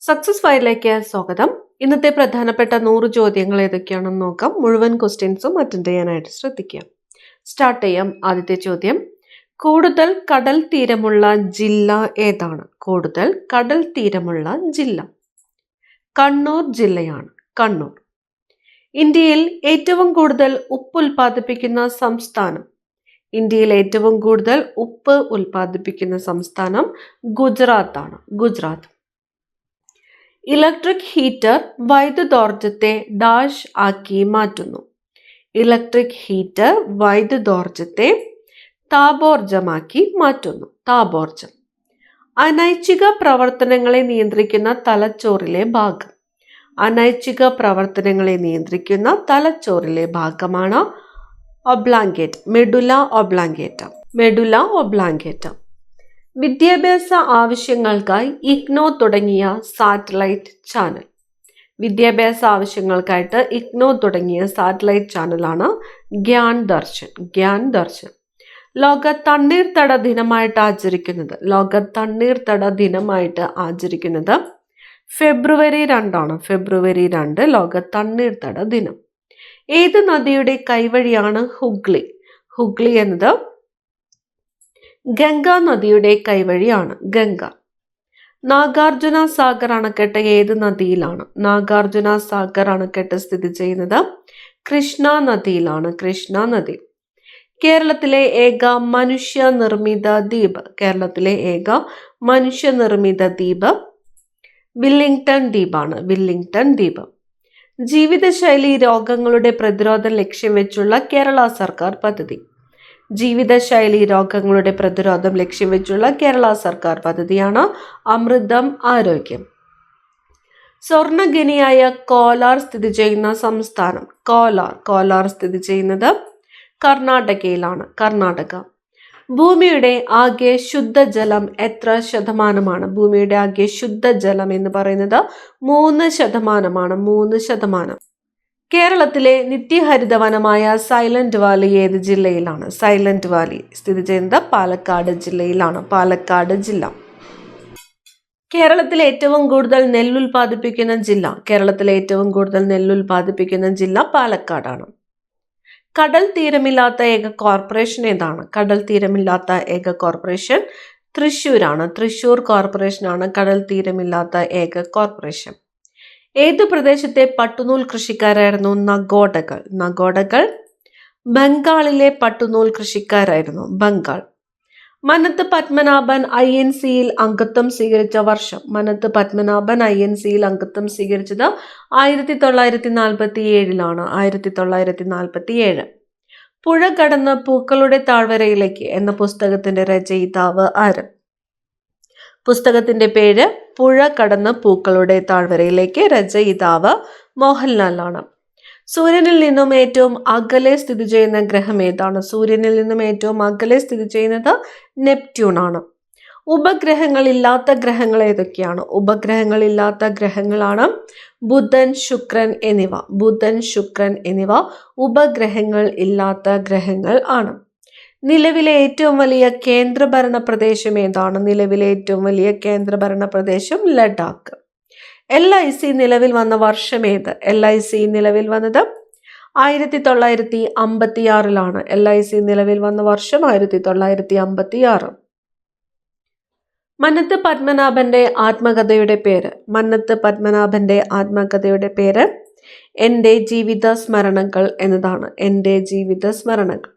Success ഫയലിലേക്ക് സ്വാഗതം. ഇന്നത്തെ പ്രധാനപ്പെട്ട 100 ചോദ്യങ്ങൾ ഏതൊക്കെയാണെന്ന് നോക്കാം. മുഴുവൻ ക്വസ്റ്റ്യൻസും അറ്റൻഡ് ചെയ്യാനായിട്ട് ശ്രദ്ധിക്കുക. സ്റ്റാർട്ട് ചെയ്യാം. ആദ്യത്തെ ചോദ്യം, കൂടുതൽ കടൽ തീരമുള്ള ജില്ല ഏതാണ്? കൂടുതൽ കടൽ തീരമുള്ള ജില്ല കണ്ണൂർ ജില്ലയാണ്. കണ്ണൂർ. ഇന്ത്യയിൽ ഏറ്റവും കൂടുതൽ ഉപ്പ് ഉൽപ്പാദിപ്പിക്കുന്ന സംസ്ഥാനം? ഇന്ത്യയിൽ ഏറ്റവും കൂടുതൽ ഉപ്പ് ഉൽപ്പാദിപ്പിക്കുന്ന സംസ്ഥാനം ഗുജറാത്താണ്. ഗുജറാത്ത്. ഇലക്ട്രിക് ഹീറ്റർ വൈദ്യുതോർജ്ജത്തെ ഡാഷ് ആക്കി മാറ്റുന്നു. ഇലക്ട്രിക് ഹീറ്റർ വൈദ്യുതോർജ്ജത്തെ താപോർജ്ജമാക്കി മാറ്റുന്നു. താപോർജ്ജം. അനൈച്ഛിക പ്രവർത്തനങ്ങളെ നിയന്ത്രിക്കുന്ന തലച്ചോറിലെ ഭാഗം? അനൈച്ഛിക പ്രവർത്തനങ്ങളെ നിയന്ത്രിക്കുന്ന തലച്ചോറിലെ ഭാഗമാണ് oblongata. Medulla oblongata. Medulla oblongata. വിദ്യാഭ്യാസ ആവശ്യങ്ങൾക്കായി ഇഗ്നോ തുടങ്ങിയ സാറ്റലൈറ്റ് ചാനൽ? വിദ്യാഭ്യാസ ആവശ്യങ്ങൾക്കായിട്ട് ഇഗ്നോ തുടങ്ങിയ സാറ്റലൈറ്റ് ചാനലാണ് ഗ്യാൻ ദർശൻ. ഗ്യാൻ ദർശൻ. ലോക തണ്ണീർത്തട ദിനമായിട്ട് ആചരിക്കുന്നത്? ലോക തണ്ണീർത്തട ദിനമായിട്ട് ആചരിക്കുന്നത് ഫെബ്രുവരി 2 ആണ്. ഫെബ്രുവരി 2 ലോക തണ്ണീർത്തട ദിനം. ഏത് നദിയുടെ കൈവഴിയാണ് ഹുഗ്ലി? ഹുഗ്ലി എന്നത് ഗംഗാ നദിയുടെ കൈവഴിയാണ്. ഗംഗ. നാഗാർജുന സാഗർ അണക്കെട്ട് ഏത് നദിയിലാണ്? നാഗാർജുന സാഗർ അണക്കെട്ട് സ്ഥിതി ചെയ്യുന്നത് കൃഷ്ണ നദിയിലാണ്. കൃഷ്ണ നദി. കേരളത്തിലെ ഏക മനുഷ്യനിർമ്മിത ദ്വീപ്? കേരളത്തിലെ ഏക മനുഷ്യനിർമ്മിത ദ്വീപ് വില്ലിംഗ്ടൺ ദ്വീപാണ്. വില്ലിംഗ്ടൺ ദ്വീപ്. ജീവിതശൈലി രോഗങ്ങളുടെ പ്രതിരോധം ലക്ഷ്യം വെച്ചുള്ള കേരള സർക്കാർ പദ്ധതി? ജീവിതശൈലി രോഗങ്ങളുടെ പ്രതിരോധം ലക്ഷ്യം വെച്ചുള്ള കേരള സർക്കാർ പദ്ധതിയാണ് അമൃതം ആരോഗ്യം. സ്വർണ്ണഖനിയായ കോലാർ സ്ഥിതി ചെയ്യുന്ന സംസ്ഥാനം? കോലാർ സ്ഥിതി ചെയ്യുന്നത് കർണാടകയിലാണ്. കർണാടക. ഭൂമിയുടെ ആകെ ശുദ്ധജലം എത്ര ശതമാനമാണ്? ഭൂമിയുടെ ആകെ ശുദ്ധജലം എന്ന് പറയുന്നത് 3%. 3%. കേരളത്തിലെ നിത്യഹരിതവനമായ സൈലന്റ് വാലി ഏത് ജില്ലയിലാണ്? സൈലന്റ് വാലി സ്ഥിതി ചെയ്യുന്നത് പാലക്കാട് ജില്ലയിലാണ്. പാലക്കാട് ജില്ല. കേരളത്തിലെ ഏറ്റവും കൂടുതൽ നെല്ലുൽപാദിപ്പിക്കുന്ന ജില്ല? കേരളത്തിലെ ഏറ്റവും കൂടുതൽ നെല്ലുൽപാദിപ്പിക്കുന്ന ജില്ല പാലക്കാടാണ്. കടൽ തീരമില്ലാത്ത ഏക കോർപ്പറേഷൻ ഏതാണ്? കടൽ തീരമില്ലാത്ത ഏക കോർപ്പറേഷൻ തൃശ്ശൂരാണ്. തൃശ്ശൂർ കോർപ്പറേഷനാണ് കടൽ തീരമില്ലാത്ത ഏക കോർപ്പറേഷൻ. ഏത് പ്രദേശത്തെ പട്ടുനൂൽ കൃഷിക്കാരായിരുന്നു നഗോഡകൾ? നഗോഡകൾ ബംഗാളിലെ പട്ടുനൂൽ കൃഷിക്കാരായിരുന്നു. ബംഗാൾ. മനത്ത് പത്മനാഭൻ INC-യിൽ അംഗത്വം സ്വീകരിച്ച വർഷം? മനത്ത് പത്മനാഭൻ INC-യിൽ അംഗത്വം സ്വീകരിച്ചത് 1947 1947. പുഴ കടന്ന് പൂക്കളുടെ താഴ്വരയിലേക്ക് എന്ന പുസ്തകത്തിന്റെ രചയിതാവ് ആര്? പുസ്തകത്തിന്റെ പേര് പുഴ കടന്ന് പൂക്കളുടെ താഴ്വരയിലേക്ക്. രചയിതാവ് മോഹൻലാലാണ്. സൂര്യനിൽ നിന്നും ഏറ്റവും അകലെ സ്ഥിതി ചെയ്യുന്ന ഗ്രഹം ഏതാണ്? സൂര്യനിൽ നിന്നും ഏറ്റവും അകലെ സ്ഥിതി ചെയ്യുന്നത് നെപ്റ്റ്യൂൺ ആണ്. ഉപഗ്രഹങ്ങളില്ലാത്ത ഗ്രഹങ്ങൾ ഏതൊക്കെയാണ്? ഉപഗ്രഹങ്ങളില്ലാത്ത ഗ്രഹങ്ങളാണ് ബുധൻ, ശുക്രൻ എന്നിവ. ബുധൻ, ശുക്രൻ എന്നിവ ഉപഗ്രഹങ്ങൾ ഇല്ലാത്ത ഗ്രഹങ്ങൾ ആണ്. നിലവിലെ ഏറ്റവും വലിയ കേന്ദ്രഭരണ പ്രദേശം ഏതാണ്? നിലവിലെ ഏറ്റവും വലിയ കേന്ദ്രഭരണ പ്രദേശം ലഡാക്ക്. LIC നിലവിൽ വന്ന വർഷം ഏത്? LIC നിലവിൽ വന്നത് 1956. LIC നിലവിൽ വന്ന വർഷം 1956. മനത്ത് പത്മനാഭന്റെ ആത്മകഥയുടെ പേര്? മനത്ത് പത്മനാഭന്റെ ആത്മകഥയുടെ പേര് എൻ്റെ ജീവിത സ്മരണകൾ എന്നതാണ്. എൻ്റെ ജീവിത സ്മരണകൾ.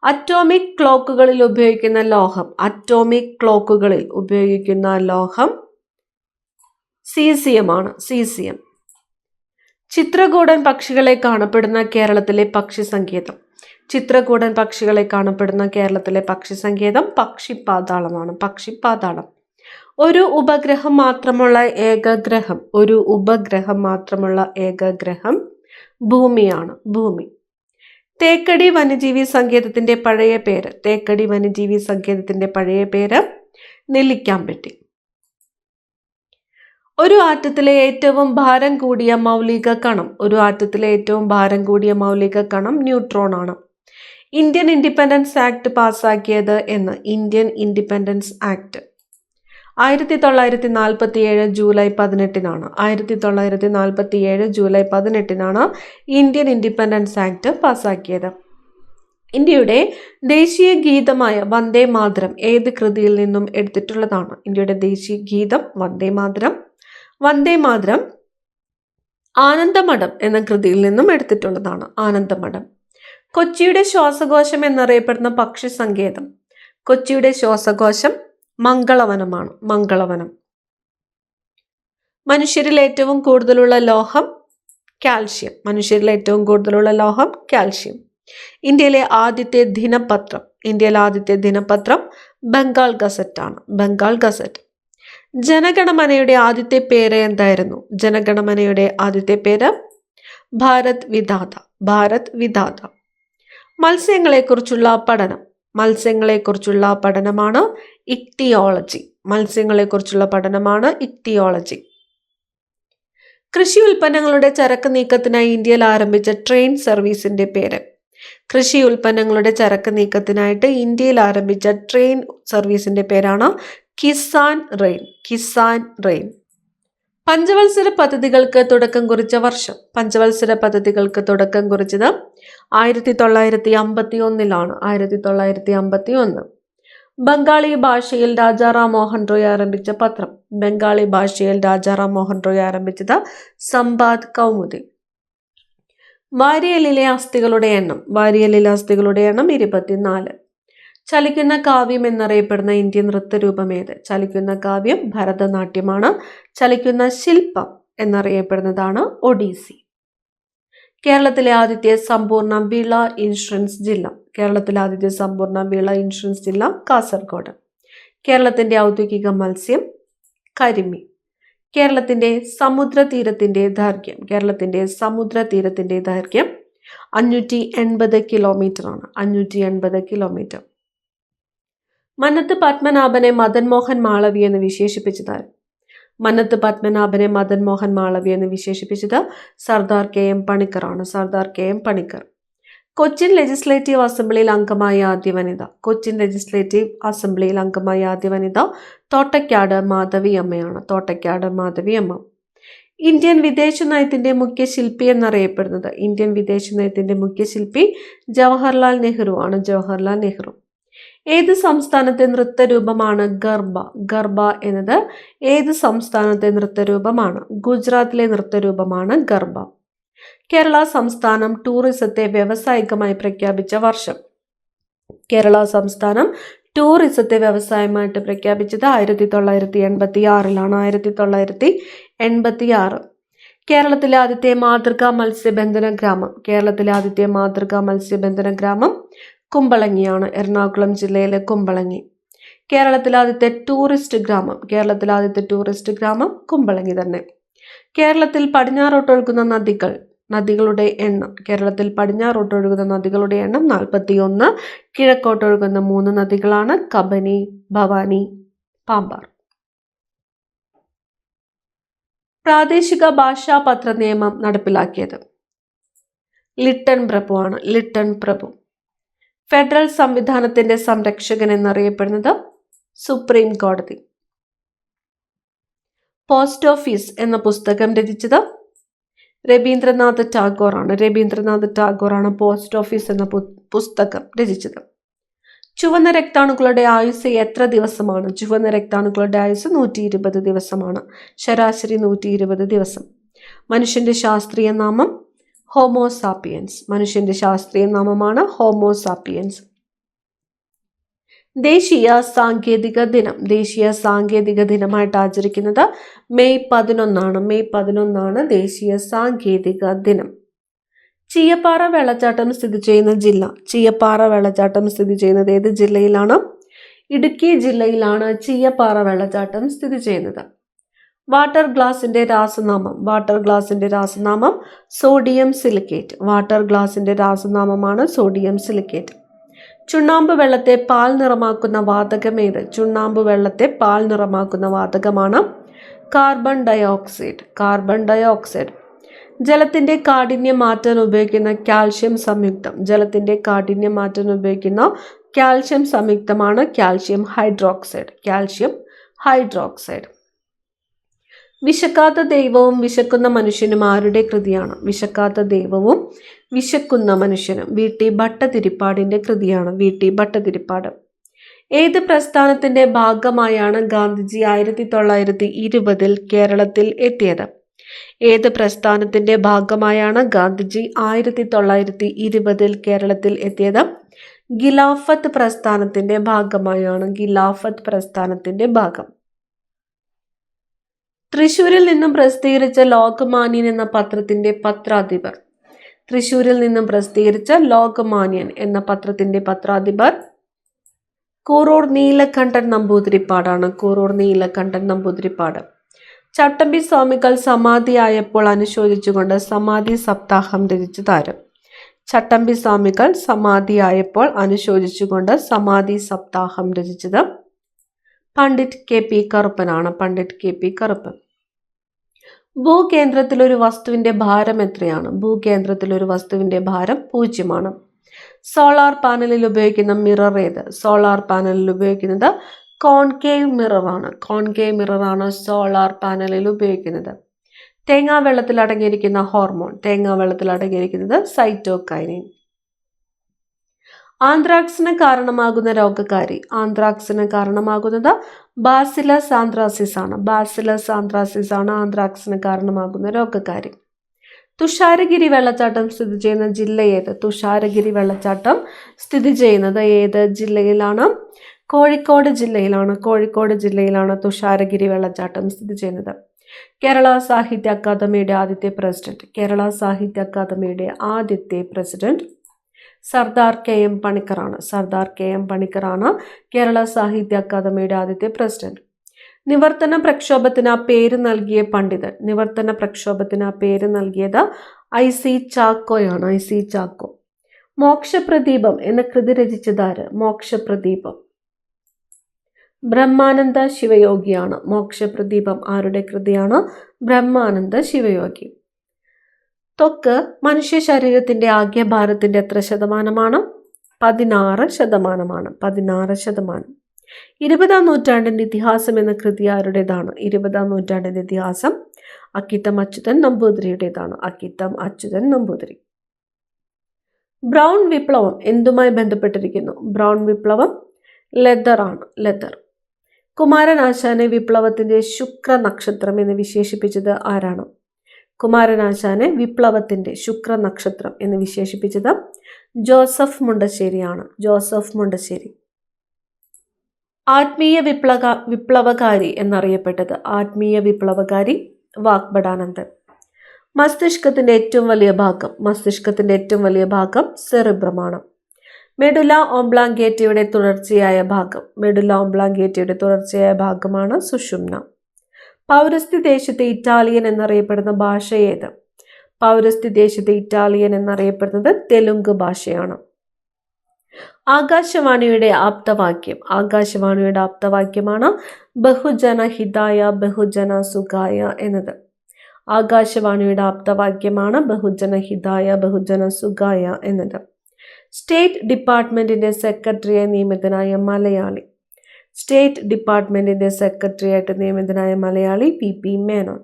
അറ്റോമിക് ക്ലോക്കുകളിൽ ഉപയോഗിക്കുന്ന ലോഹം? അറ്റോമിക് ക്ലോക്കുകളിൽ ഉപയോഗിക്കുന്ന ലോഹം സീസിയം ആണ്. സീസിയം. ചിത്രകൂടൻ പക്ഷികളെ കാണപ്പെടുന്ന കേരളത്തിലെ പക്ഷി സങ്കേതം? ചിത്രകൂടൻ പക്ഷികളെ കാണപ്പെടുന്ന കേരളത്തിലെ പക്ഷി സങ്കേതം പക്ഷിപ്പാതാളമാണ്. പക്ഷിപ്പാതാളം. ഒരു ഉപഗ്രഹം മാത്രമുള്ള ഏക ഗ്രഹം? ഒരു ഉപഗ്രഹം മാത്രമുള്ള ഏക ഗ്രഹം ഭൂമിയാണ്. ഭൂമി. തേക്കടി വന്യജീവി സങ്കേതത്തിന്റെ പഴയ പേര്? തേക്കടി വന്യജീവി സങ്കേതത്തിന്റെ പഴയ പേര് നെല്ലിക്കാമ്പെട്ടി. ഒരു ആറ്റത്തിലെ ഏറ്റവും ഭാരം കൂടിയ മൗലിക കണം? ഒരു ആറ്റത്തിലെ ഏറ്റവും ഭാരം കൂടിയ മൗലിക കണം ന്യൂട്രോൺ ആണ്. ഇന്ത്യൻ ഇൻഡിപെൻഡൻസ് ആക്ട് പാസ്സാക്കിയത് എന്ന്? ഇന്ത്യൻ ഇൻഡിപെൻഡൻസ് ആക്ട് 1947 ജൂലൈ 18-നാണ് 1947 ജൂലൈ 18-നാണ് ഇന്ത്യൻ ഇൻഡിപെൻഡൻസ് ആക്ട് പാസാക്കിയത്. ഇന്ത്യയുടെ ദേശീയ ഗീതമായ വന്ദേ മാതരം ഏത് കൃതിയിൽ നിന്നും എടുത്തിട്ടുള്ളതാണ്? ഇന്ത്യയുടെ ദേശീയ ഗീതം വന്ദേ മാതരം. വന്ദേ മാതരം ആനന്ദമഠം എന്ന കൃതിയിൽ നിന്നും എടുത്തിട്ടുള്ളതാണ്. ആനന്ദമഠം. കൊച്ചിയുടെ ശ്വാസകോശം എന്നറിയപ്പെടുന്ന പക്ഷി സങ്കേതം. കൊച്ചിയുടെ ശ്വാസകോശം മംഗളവനമാണ്. മംഗളവനം. മനുഷ്യരിൽ ഏറ്റവും കൂടുതലുള്ള ലോഹം കാൽഷ്യം. മനുഷ്യരിൽ ഏറ്റവും കൂടുതലുള്ള ലോഹം കാൽഷ്യം. ഇന്ത്യയിലെ ആദ്യത്തെ ദിനപത്രം. ഇന്ത്യയിലെ ആദ്യത്തെ ദിനപത്രം ബംഗാൾ ഗസറ്റ് ആണ്. ബംഗാൾ ഗസറ്റ്. ജനഗണമനയുടെ ആദ്യത്തെ പേര് എന്തായിരുന്നു? ജനഗണമനയുടെ ആദ്യത്തെ പേര് ഭാരത് വിധാത. ഭാരത് വിധാത. മത്സ്യങ്ങളെക്കുറിച്ചുള്ള പഠനം. മത്സ്യങ്ങളെക്കുറിച്ചുള്ള പഠനമാണ് ഇക്തിയോളജി. മത്സ്യങ്ങളെക്കുറിച്ചുള്ള പഠനമാണ് ഇക്തിയോളജി. കൃഷി ഉൽപ്പന്നങ്ങളുടെ ചരക്ക് നീക്കത്തിനായി ഇന്ത്യയിൽ ആരംഭിച്ച ട്രെയിൻ സർവീസിന്റെ പേര്. കൃഷി ഉൽപ്പന്നങ്ങളുടെ ചരക്ക് നീക്കത്തിനായിട്ട് ഇന്ത്യയിൽ ആരംഭിച്ച ട്രെയിൻ സർവീസിന്റെ പേരാണ് കിസാൻ റെയിൽ. കിസാൻ റെയിൽ. പഞ്ചവത്സര പദ്ധതികൾക്ക് തുടക്കം കുറിച്ച വർഷം. പഞ്ചവത്സര പദ്ധതികൾക്ക് തുടക്കം കുറിച്ചത് 1951-ലാണ്. 1951. ബംഗാളി ഭാഷയിൽ രാജാറാം മോഹൻ റോയ് ആരംഭിച്ച പത്രം. ബംഗാളി ഭാഷയിൽ രാജാറാം മോഹൻ റോയ് ആരംഭിച്ചത് സമ്പാദ് കൗമുദി. വാരിയലിലെ അസ്ഥികളുടെ എണ്ണം. വാരിയലിലെ അസ്ഥികളുടെ എണ്ണം 24. ചലിക്കുന്ന കാവ്യം എന്നറിയപ്പെടുന്ന ഇന്ത്യൻ നൃത്തരൂപം ഏത്? ചലിക്കുന്ന കാവ്യം ഭരതനാട്യമാണ്. ചലിക്കുന്ന ശില്പം എന്നറിയപ്പെടുന്നതാണ് ഒഡീസി. കേരളത്തിലെ ആദ്യത്തെ സമ്പൂർണ്ണ വിള ഇൻഷുറൻസ് ജില്ല. കേരളത്തിലെ ആദ്യത്തെ സമ്പൂർണ്ണ വിള ഇൻഷുറൻസ് ജില്ല കാസർഗോഡ്. കേരളത്തിന്റെ ഔദ്യോഗിക മത്സ്യം കരിമീൻ. കേരളത്തിന്റെ സമുദ്രതീരത്തിന്റെ ദൈർഘ്യം. കേരളത്തിന്റെ സമുദ്രതീരത്തിന്റെ ദൈർഘ്യം 580 കിലോമീറ്റർ ആണ്. 580 കിലോമീറ്റർ. മന്നത്ത് പത്മനാഭനെ മദൻ മോഹൻ മാളവി എന്ന് വിശേഷിപ്പിച്ചത്? മന്നത്ത് പത്മനാഭനെ മദൻ മോഹൻ മാളവി എന്ന് വിശേഷിപ്പിച്ചത് സർദാർ KM പണിക്കറാണ്. സർദാർ KM പണിക്കർ. കൊച്ചിൻ ലെജിസ്ലേറ്റീവ് അസംബ്ലിയിൽ അംഗമായ ആദ്യ വനിത. കൊച്ചിൻ ലെജിസ്ലേറ്റീവ് അസംബ്ലിയിൽ അംഗമായ ആദ്യ വനിത തോട്ടയ്ക്കാട് മാധവി അമ്മയാണ്. തോട്ടയ്ക്കാട് മാധവി അമ്മ. ഇന്ത്യൻ വിദേശ നയത്തിന്റെ മുഖ്യ ശില്പി എന്നറിയപ്പെടുന്നത്. ഇന്ത്യൻ വിദേശ നയത്തിന്റെ മുഖ്യ ശില്പി ജവഹർലാൽ നെഹ്റു ആണ്. ജവഹർലാൽ നെഹ്റു. ഏത് സംസ്ഥാനത്തെ നൃത്തരൂപമാണ് ഗർഭ? ഗർഭ എന്നത് ഏത് സംസ്ഥാനത്തെ നൃത്തരൂപമാണ്? ഗുജറാത്തിലെ നൃത്തരൂപമാണ് ഗർഭ. കേരള സംസ്ഥാനം ടൂറിസത്തെ വ്യാവസായികമായി പ്രഖ്യാപിച്ച വർഷം. കേരള സംസ്ഥാനം ടൂറിസത്തെ വ്യവസായമായിട്ട് പ്രഖ്യാപിച്ചത് 1986-ലാണ്. 1986. കേരളത്തിലെ ആദ്യത്തെ മാതൃകാ മത്സ്യബന്ധന ഗ്രാമം. കേരളത്തിലെ ആദ്യത്തെ മാതൃകാ മത്സ്യബന്ധന ഗ്രാമം കുമ്പളങ്ങിയാണ്. എറണാകുളം ജില്ലയിലെ കുമ്പളങ്ങി. കേരളത്തിലെ ആദ്യത്തെ ടൂറിസ്റ്റ് ഗ്രാമം. കേരളത്തിലെ ആദ്യത്തെ ടൂറിസ്റ്റ് ഗ്രാമം കുമ്പളങ്ങി തന്നെ. കേരളത്തിൽ പടിഞ്ഞാറോട്ടൊഴുകുന്ന നദികൾ. നദികളുടെ എണ്ണം. കേരളത്തിൽ പടിഞ്ഞാറോട്ടൊഴുകുന്ന നദികളുടെ എണ്ണം 41. കിഴക്കോട്ടൊഴുകുന്ന 3 നദികളാണ് കബനി, ഭവാനി, പാമ്പാർ. പ്രാദേശിക ഭാഷാ പത്ര നിയമം നടപ്പിലാക്കിയത് ലിട്ടൺ പ്രഭു ആണ്. ലിട്ടൺ പ്രഭു. ഫെഡറൽ സംവിധാനത്തിന്റെ സംരക്ഷകൻ എന്നറിയപ്പെടുന്നത് സുപ്രീം കോടതി. പോസ്റ്റ് ഓഫീസ് എന്ന പുസ്തകം രചിച്ചത് രവീന്ദ്രനാഥ് ടാഗോർ ആണ്. രവീന്ദ്രനാഥ് ടാഗോർ ആണ് പോസ്റ്റ് ഓഫീസ് എന്ന പുസ്തകം രചിച്ചത്. ചുവന്ന രക്താണുക്കളുടെ ആയുസ് എത്ര ദിവസമാണ്? ചുവന്ന രക്താണുക്കളുടെ ആയുസ് 120 ദിവസമാണ്. ശരാശരി 120 ദിവസം. മനുഷ്യന്റെ ശാസ്ത്രീയ നാമം ഹോമോസാപ്പിയൻസ്. മനുഷ്യന്റെ ശാസ്ത്രീയ നാമമാണ് ഹോമോസാപ്പിയൻസ്. ദേശീയ സാങ്കേതിക ദിനം. ദേശീയ സാങ്കേതിക ദിനമായിട്ട് ആചരിക്കുന്നത് മെയ് 11 മെയ് 11 ദേശീയ സാങ്കേതിക ദിനം. ചീയപ്പാറ വെള്ളച്ചാട്ടം സ്ഥിതി ചെയ്യുന്ന ജില്ല. ചീയപ്പാറ വെള്ളച്ചാട്ടം സ്ഥിതി ചെയ്യുന്നത് ഏത് ജില്ലയിലാണ്? ഇടുക്കി ജില്ലയിലാണ് ചീയപ്പാറ വെള്ളച്ചാട്ടം സ്ഥിതി ചെയ്യുന്നത്. വാട്ടർ ഗ്ലാസിന്റെ രാസനാമം. വാട്ടർ ഗ്ലാസിന്റെ രാസനാമം സോഡിയം സിലിക്കേറ്റ്. വാട്ടർ ഗ്ലാസിന്റെ രാസനാമമാണ് സോഡിയം സിലിക്കേറ്റ്. ചുണ്ണാമ്പ് വെള്ളത്തെ പാൽ നിറമാക്കുന്ന വാതകം ഏത്? ചുണ്ണാമ്പ് വെള്ളത്തെ പാൽ നിറമാക്കുന്ന വാതകമാണ് കാർബൺ ഡയോക്സൈഡ്. Carbon dioxide. ജലത്തിന്റെ കാഠിന്യം മാറ്റാൻ ഉപയോഗിക്കുന്ന കാൽഷ്യം സംയുക്തം. ജലത്തിന്റെ കാഠിന്യം മാറ്റാൻ ഉപയോഗിക്കുന്ന കാൽഷ്യം സംയുക്തമാണ് കാൽഷ്യം ഹൈഡ്രോക്സൈഡ്. Calcium hydroxide. വിശക്കാത്ത ദൈവവും വിശക്കുന്ന മനുഷ്യനും ആരുടെ കൃതിയാണ്? വിശക്കാത്ത ദൈവവും വിശക്കുന്ന മനുഷ്യനും VT ഭട്ടതിരിപ്പാടിന്റെ കൃതിയാണ്. VT ഭട്ടതിരിപ്പാട്. ഏത് പ്രസ്ഥാനത്തിന്റെ ഭാഗമായാണ് ഗാന്ധിജി 1920 കേരളത്തിൽ എത്തിയത്? ഏത് പ്രസ്ഥാനത്തിന്റെ ഭാഗമായാണ് ഗാന്ധിജി 1920 കേരളത്തിൽ എത്തിയത്? ഖിലാഫത്ത് പ്രസ്ഥാനത്തിന്റെ ഭാഗമായാണ്. ഖിലാഫത്ത് പ്രസ്ഥാനത്തിന്റെ ഭാഗം. തൃശൂരിൽ നിന്നും പ്രസിദ്ധീകരിച്ച ലോകമാന്യൻ എന്ന പത്രത്തിന്റെ പത്രാധിപർ. തൃശൂരിൽ നിന്നും പ്രസിദ്ധീകരിച്ച ലോകമാന്യൻ എന്ന പത്രത്തിന്റെ പത്രാധിപർ കൂറൂർ നീലകണ്ഠൻ നമ്പൂതിരിപ്പാടാണ്. കൂറൂർ നീലകണ്ഠൻ നമ്പൂതിരിപ്പാട്. ചട്ടമ്പി സ്വാമികൾ സമാധിയായപ്പോൾ അനുശോചിച്ചുകൊണ്ട് സമാധി സപ്താഹം രചിച്ചതാര്? ചട്ടമ്പി സ്വാമികൾ സമാധിയായപ്പോൾ അനുശോചിച്ചുകൊണ്ട് സമാധി സപ്താഹം രചിച്ചത് പണ്ഡിറ്റ് KP കറുപ്പനാണ്. പണ്ഡിറ്റ് KP കറുപ്പൻ. ഭൂകേന്ദ്രത്തിൽ ഒരു വസ്തുവിന്റെ ഭാരം എത്രയാണ്? ഭൂകേന്ദ്രത്തിൽ ഒരു വസ്തുവിന്റെ ഭാരം 0 സോളാർ പാനലിൽ ഉപയോഗിക്കുന്ന മിറർ ഏത്? സോളാർ പാനലിൽ ഉപയോഗിക്കുന്നത് കോൺകേവ് മിററാണ്. കോൺകേവ് മിററാണ് സോളാർ പാനലിൽ ഉപയോഗിക്കുന്നത്. തേങ്ങാവെള്ളത്തിൽ അടങ്ങിയിരിക്കുന്ന ഹോർമോൺ. തേങ്ങാവെള്ളത്തിൽ അടങ്ങിയിരിക്കുന്നത് സൈറ്റോകൈനിൻ. ആന്ത്രാക്സിന് കാരണമാകുന്ന രോഗകാരി. ആന്ത്രാക്സിന് കാരണമാകുന്നത് ബാസിലസ് ആന്ത്രാസിസ് ആണ്. ബാസിലസ് ആന്ത്രാസിസ് ആണ് ആന്ത്രാക്സിന് കാരണമാകുന്ന രോഗകാരി. തുഷാരഗിരി വെള്ളച്ചാട്ടം സ്ഥിതി ചെയ്യുന്ന ജില്ല ഏത്? തുഷാരഗിരി വെള്ളച്ചാട്ടം സ്ഥിതി ചെയ്യുന്നത് ഏത് ജില്ലയിലാണ്? കോഴിക്കോട് ജില്ലയിലാണ്. കോഴിക്കോട് ജില്ലയിലാണ് തുഷാരഗിരി വെള്ളച്ചാട്ടം സ്ഥിതി ചെയ്യുന്നത്. കേരള സാഹിത്യ അക്കാദമിയുടെ ആദ്യത്തെ പ്രസിഡന്റ്. കേരള സാഹിത്യ അക്കാദമിയുടെ ആദ്യത്തെ പ്രസിഡന്റ് സർദാർ KM പണിക്കറാണ്. സർദാർ KM പണിക്കറാണ് കേരള സാഹിത്യ അക്കാദമിയുടെ ആദ്യത്തെ പ്രസിഡന്റ്. നിവർത്തന പ്രക്ഷോഭത്തിന് ആ പേര് നൽകിയ പണ്ഡിതൻ. നിവർത്തന പ്രക്ഷോഭത്തിന് ആ പേര് നൽകിയത് IC ചാക്കോയാണ്. IC ചാക്കോ. മോക്ഷപ്രദീപം എന്ന കൃതി രചിച്ചതാര്? മോക്ഷപ്രദീപം ബ്രഹ്മാനന്ദ ശിവയോഗിയാണ്. മോക്ഷപ്രദീപം ആരുടെ കൃതിയാണ്? ബ്രഹ്മാനന്ദ ശിവയോഗി. ത്വക്ക് മനുഷ്യ ശരീരത്തിന്റെ ആകെ ഭാരത്തിന്റെ എത്ര ശതമാനമാണ്? 16%. 16%. 20-ാം നൂറ്റാണ്ടിന്റെ ഇതിഹാസം എന്ന കൃതി ആരുടേതാണ്? 20-ാം നൂറ്റാണ്ടിന്റെ ഇതിഹാസം അക്കിത്തം അച്യുതൻ നമ്പൂതിരിയുടേതാണ്. അക്കിത്തം അച്യുതൻ നമ്പൂതിരി. ബ്രൗൺ വിപ്ലവം എന്തുമായി ബന്ധപ്പെട്ടിരിക്കുന്നു? ബ്രൗൺ വിപ്ലവം ലെതർ ആണ്. ലെതർ. കുമാരനാശാനെ വിപ്ലവത്തിന്റെ ശുക്ര നക്ഷത്രം എന്ന് വിശേഷിപ്പിച്ചത് ആരാണ്? കുമാരനാശാനെ വിപ്ലവത്തിന്റെ ശുക്ര നക്ഷത്രം എന്ന് വിശേഷിപ്പിച്ചത് ജോസഫ് മുണ്ടശ്ശേരിയാണ്. ജോസഫ് മുണ്ടശ്ശേരി. ആത്മീയ വിപ്ലവകാരി എന്നറിയപ്പെട്ടത്. ആത്മീയ വിപ്ലവകാരി വാഗ്ബടാനന്ദൻ. മസ്തിഷ്കത്തിന്റെ ഏറ്റവും വലിയ ഭാഗം. മസ്തിഷ്കത്തിന്റെ ഏറ്റവും വലിയ ഭാഗം സെറിബ്രമാണ്. മെഡുല ഓംബ്ലാങ്കേറ്റയുടെ തുടർച്ചയായ ഭാഗം. മെഡുല ഓംബ്ലാങ്കേറ്റയുടെ തുടർച്ചയായ ഭാഗമാണ് സുഷുമ്ന. പൗരസ്ത്യ ദേശത്തെ ഇറ്റാലിയൻ എന്നറിയപ്പെടുന്ന ഭാഷ ഏത്? പൗരസ്ത്യ ദേശത്തെ ഇറ്റാലിയൻ എന്നറിയപ്പെടുന്നത് തെലുങ്ക് ഭാഷയാണ്. ആകാശവാണിയുടെ ആപ്തവാക്യം. ആകാശവാണിയുടെ ആപ്തവാക്യമാണ് ബഹുജന ഹിതായ ബഹുജന സുഖായ എന്നത്. ആകാശവാണിയുടെ ആപ്തവാക്യമാണ് ബഹുജന ഹിതായ ബഹുജന സുഖായ എന്നത്. സ്റ്റേറ്റ് ഡിപ്പാർട്ട്മെന്റിന്റെ സെക്രട്ടറിയായി നിയമിതനായ മലയാളി. സ്റ്റേറ്റ് ഡിപ്പാർട്ട്മെന്റിന്റെ സെക്രട്ടറിയായിട്ട് നിയമിതനായ മലയാളി PP മേനോൻ.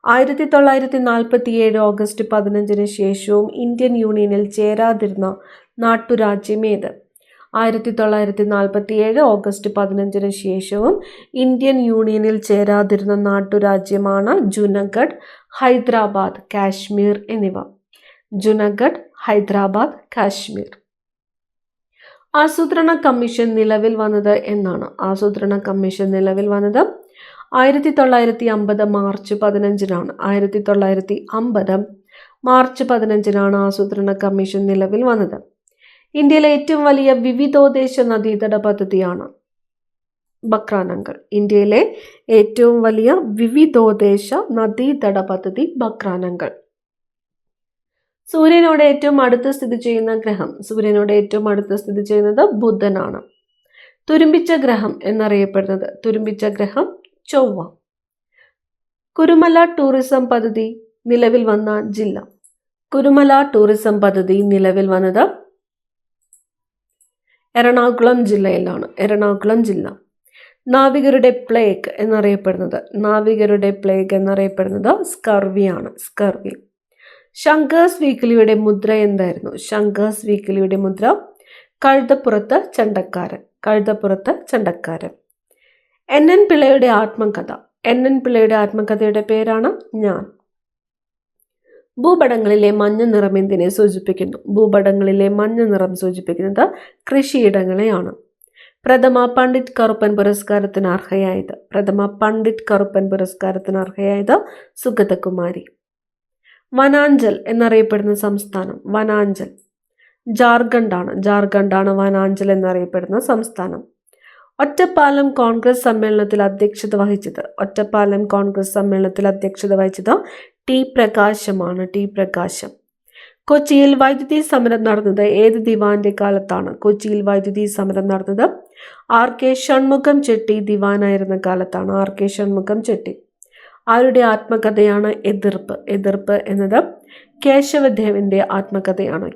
1947 ഓഗസ്റ്റ് 15 ശേഷവും ഇന്ത്യൻ യൂണിയനിൽ ചേരാതിരുന്ന നാട്ടുരാജ്യം ഏത്? 1947 ഓഗസ്റ്റ് 15 ശേഷവും ഇന്ത്യൻ യൂണിയനിൽ ചേരാതിരുന്ന നാട്ടുരാജ്യമാണ് ജുനഗഡ്, ഹൈദരാബാദ്, കാശ്മീർ എന്നിവ. ജുനഗഡ്, ഹൈദരാബാദ്, കാശ്മീർ. ആസൂത്രണ കമ്മീഷൻ നിലവിൽ വന്നത് എന്നാണ്? ആസൂത്രണ കമ്മീഷൻ നിലവിൽ വന്നത് 1950 മാർച്ച് 15-നാണ്. 1950 മാർച്ച് 15-നാണ് ആസൂത്രണ കമ്മീഷൻ നിലവിൽ വന്നത്. ഇന്ത്യയിലെ ഏറ്റവും വലിയ വിവിധോദ്ദേശ നദീതട പദ്ധതിയാണ് ബക്രാനങ്കൽ. ഇന്ത്യയിലെ ഏറ്റവും വലിയ വിവിധോദ്ദേശ നദീതട പദ്ധതി ബക്രാനങ്കൽ. സൂര്യനോട് ഏറ്റവും അടുത്ത് സ്ഥിതി ചെയ്യുന്ന ഗ്രഹം. സൂര്യനോട് ഏറ്റവും അടുത്ത് സ്ഥിതി ചെയ്യുന്നത് ബുധനാണ്. തുരുമ്പിച്ച ഗ്രഹം എന്നറിയപ്പെടുന്നത്. തുരുമ്പിച്ച ഗ്രഹം ചൊവ്വ. കുരുമല ടൂറിസം പദ്ധതി നിലവിൽ വന്ന ജില്ല. കുരുമല ടൂറിസം പദ്ധതി നിലവിൽ വന്നത് എറണാകുളം ജില്ലയിലാണ്. എറണാകുളം ജില്ല. നാവികരുടെ പ്ലേഗ് എന്നറിയപ്പെടുന്നത് സ്കർവിയാണ്. സ്കർവി. ശങ്കേഴ്സ് വീക്കിലിയുടെ മുദ്ര എന്തായിരുന്നു? ശങ്കേഴ്സ് വീക്കിലിയുടെ മുദ്ര കഴുതപ്പുറത്ത് ചണ്ടക്കാരൻ. NN പിള്ളയുടെ ആത്മകഥയുടെ പേരാണ് ഞാൻ. ഭൂപടങ്ങളിലെ മഞ്ഞ നിറം എന്തിനെ സൂചിപ്പിക്കുന്നു? ഭൂപടങ്ങളിലെ മഞ്ഞ നിറം സൂചിപ്പിക്കുന്നത് കൃഷിയിടങ്ങളെയാണ്. പ്രഥമ പണ്ഡിറ്റ് കറുപ്പൻ പുരസ്കാരത്തിന് അർഹയായത് സുഗതകുമാരി. വനാഞ്ചൽ എന്നറിയപ്പെടുന്ന സംസ്ഥാനം? ജാർഖണ്ഡാണ് വനാഞ്ചൽ എന്നറിയപ്പെടുന്ന സംസ്ഥാനം. ഒറ്റപ്പാലം കോൺഗ്രസ് സമ്മേളനത്തിൽ അധ്യക്ഷത വഹിച്ചത് ടി പ്രകാശം. കൊച്ചിയിൽ വൈദ്യുതി സമരം നടന്നത് ഏത് ദിവാന്റെ കാലത്താണ്? RK ഷൺമുഖം ചെട്ടി ദിവാനായിരുന്ന കാലത്താണ്. ആരുടെ ആത്മകഥയാണ് എതിർപ്പ് എന്നത് കേശവദേവിന്റെ ആത്മകഥയാണ്.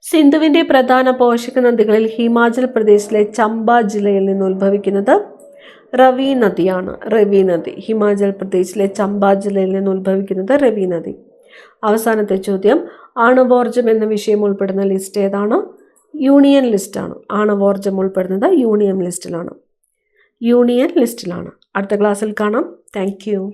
സിന്ധുവിന്റെ പ്രധാന പോഷക നദികളിൽ ഹിമാചൽ പ്രദേശിലെ ചമ്പ ജില്ലയിൽ നിന്ന് ഉത്ഭവിക്കുന്നത് രവി നദിയാണ്. ഹിമാചൽ പ്രദേശിലെ ചമ്പ ജില്ലയിൽ നിന്ന് ഉത്ഭവിക്കുന്നത് രവി നദി. അവസാനത്തെ ചോദ്യം, ആണവോർജം എന്ന വിഷയം ഉൾപ്പെടുന്ന ലിസ്റ്റ് ഏതാണ്? യൂണിയൻ ലിസ്റ്റാണ്. ആണവോർജം ഉൾപ്പെടുന്നത് യൂണിയൻ ലിസ്റ്റിലാണ്. അടുത്ത ക്ലാസ്സിൽ കാണാം. Thank you.